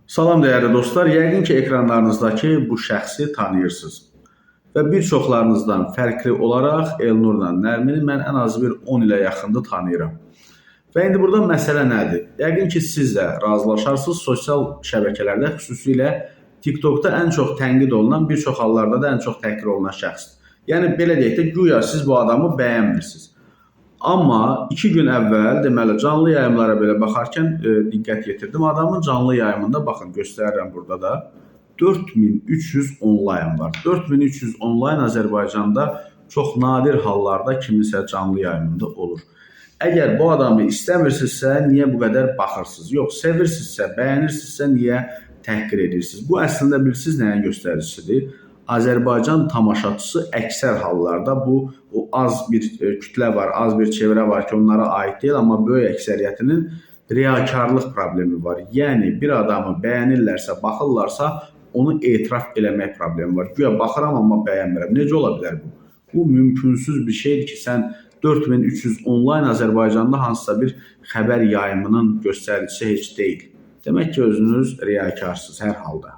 Salam dəyərli dostlar, yəqin ki ekranlarınızdakı bu şəxsi tanıyırsınız. Və bir çoxlarınızdan fərqli olaraq Elnurla Nərmini mən ən azı bir 10 ilə yaxındır tanıyıram. Və indi burada məsələ nədir? Yəqin ki siz də razılaşarsınız sosial şəbəkələrdə, xüsusilə TikTokda ən çox tənqid olunan, bir çox hallarda da ən çox təhqir olunan şəxsdir. Yəni belə deyək də, güya siz bu adamı bəyənmirsiniz. Amma 2 gün əvvəl, deməli, canlı yayımlara belə baxarkən diqqət yetirdim. Adamın canlı yayımında, baxın, göstərirəm burada da, 4300 onlayn var. 4300 onlayn Azərbaycanda çox nadir hallarda kiminsə canlı yayımında olur. Əgər bu adamı istəmirsinizsə, niyə bu qədər baxırsınız? Yox, sevirsinizsə, bəyənirsinizsə, niyə təhqir edirsiniz? Bu əslində bilirsiniz nəyin göstəricisidir? Azərbaycan tamaşaçısı əksər hallarda bu az bir kütlə var, az bir çevrə var ki, onlara aid deyil, amma böyük əksəriyyətinin riyakarlıq problemi var. Yəni bir adamı bəyənirlərsə, baxırlarsa, onu etiraf eləmək problemi var. Güya baxıram, amma bəyənmirəm. Necə ola bilər bu? Bu mümkünsüz bir şeydir ki, sən 4300 onlayn Azərbaycanda hansısa bir xəbər yayımının göstəricisi heç deyil. Demək ki, özünüz riyakarsınız hər halda.